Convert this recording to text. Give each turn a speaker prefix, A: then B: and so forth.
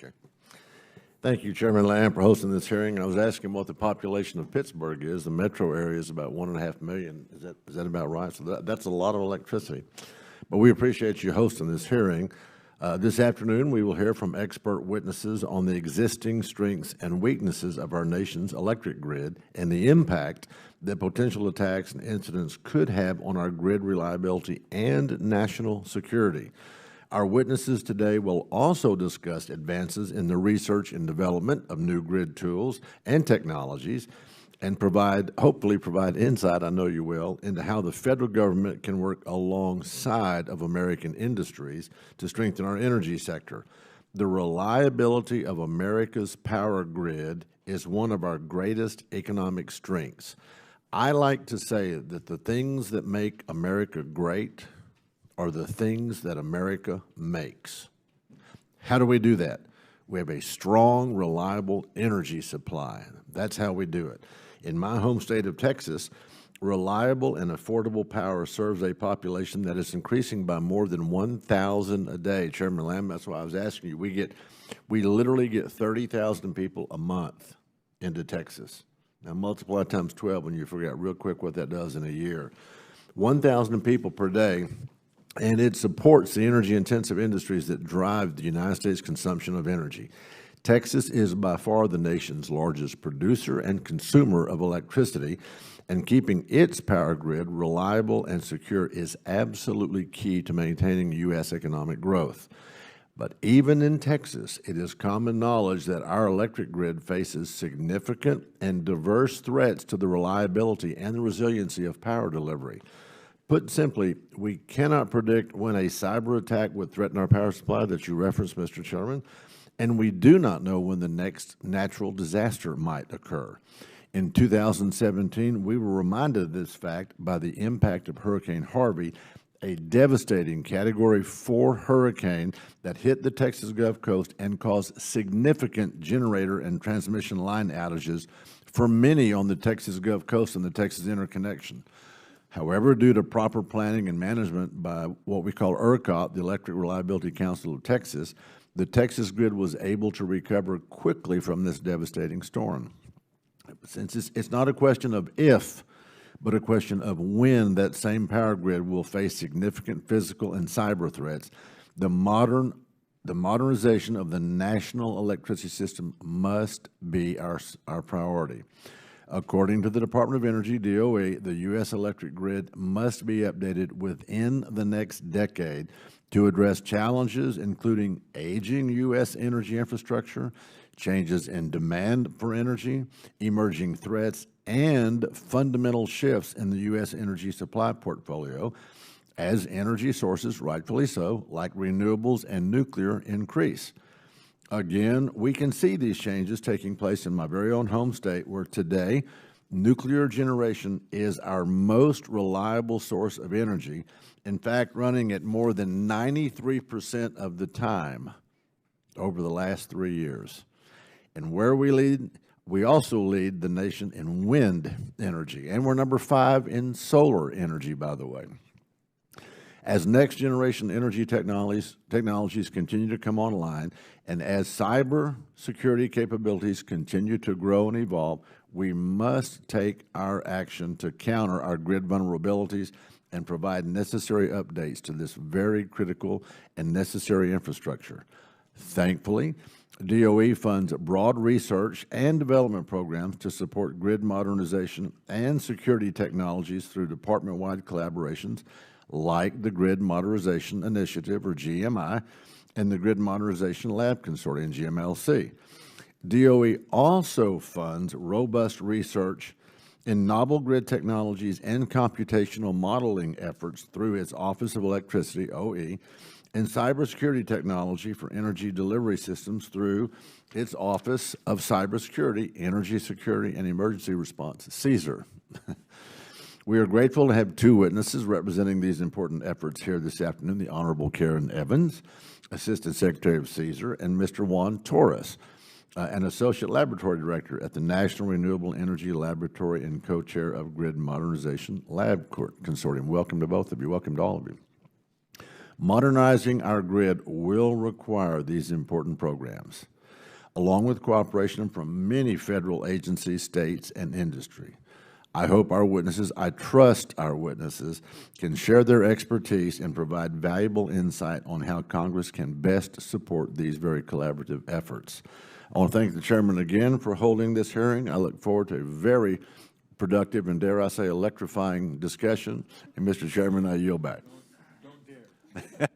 A: Okay. Thank you, Chairman Lamb, for hosting this hearing. I was asking what the population of Pittsburgh is. The metro area is about 1.5 million. Is that about right? So that's a lot of electricity. But we appreciate you hosting this hearing. This afternoon, we will hear from expert witnesses on the existing strengths and weaknesses of our nation's electric grid and the impact that potential attacks and incidents could have on our grid reliability and national security. Our witnesses today will also discuss advances in the research and development of new grid tools and technologies and hopefully provide insight, I know you will, into how the federal government can work alongside of American industries to strengthen our energy sector. The reliability of America's power grid is one of our greatest economic strengths. I like to say that the things that make America great are the things that America makes. How do we do that? We have a strong, reliable energy supply. That's how we do it. In my home state of Texas, reliable and affordable power serves a population that is increasing by more than 1,000 a day. Chairman Lamb, that's why I was asking you. We literally get 30,000 people a month into Texas. Now multiply times 12 when you figure out real quick what that does in a year. 1,000 people per day. And it supports the energy-intensive industries that drive the United States consumption of energy. Texas is by far the nation's largest producer and consumer of electricity, and keeping its power grid reliable and secure is absolutely key to maintaining U.S. economic growth. But even in Texas, it is common knowledge that our electric grid faces significant and diverse threats to the reliability and the resiliency of power delivery. Put simply, we cannot predict when a cyber attack would threaten our power supply that you referenced, Mr. Chairman, and we do not know when the next natural disaster might occur. In 2017, we were reminded of this fact by the impact of Hurricane Harvey, a devastating Category 4 hurricane that hit the Texas Gulf Coast and caused significant generator and transmission line outages for many on the Texas Gulf Coast and the Texas Interconnection. However, due to proper planning and management by what we call ERCOT, the Electric Reliability Council of Texas, the Texas grid was able to recover quickly from this devastating storm. Since it's not a question of if, but a question of when that same power grid will face significant physical and cyber threats, the modernization of the national electricity system must be our priority. According to the Department of Energy, DOE, the U.S. electric grid must be updated within the next decade to address challenges including aging U.S. energy infrastructure, changes in demand for energy, emerging threats, and fundamental shifts in the U.S. energy supply portfolio as energy sources, rightfully so, like renewables and nuclear, increase. Again, we can see these changes taking place in my very own home state, where today nuclear generation is our most reliable source of energy, in fact, running at more than 93% of the time over the last 3 years. And where we lead, we also lead the nation in wind energy, and we're number 5 in solar energy, by the way. As next-generation energy technologies continue to come online, and as cyber security capabilities continue to grow and evolve, we must take our action to counter our grid vulnerabilities and provide necessary updates to this very critical and necessary infrastructure. Thankfully, DOE funds broad research and development programs to support grid modernization and security technologies through department-wide collaborations like the Grid Modernization Initiative, or GMI, and the Grid Modernization Lab Consortium, GMLC. DOE also funds robust research in novel grid technologies and computational modeling efforts through its Office of Electricity, OE, and cybersecurity technology for energy delivery systems through its Office of Cybersecurity, Energy Security, and Emergency Response, CSER. We are grateful to have 2 witnesses representing these important efforts here this afternoon, the Honorable Karen Evans, Assistant Secretary of CSER, and Mr. Juan Torres, an Associate Laboratory Director at the National Renewable Energy Laboratory and Co-Chair of Grid Modernization Lab Consortium. Welcome to both of you. Welcome to all of you. Modernizing our grid will require these important programs. along with cooperation from many federal agencies, states, and industry. I hope our witnesses, I trust our witnesses, can share their expertise and provide valuable insight on how Congress can best support these very collaborative efforts. I want to thank the chairman again for holding this hearing. I look forward to a very productive and, dare I say, electrifying discussion. And Mr. Chairman, I yield back.
B: Don't dare.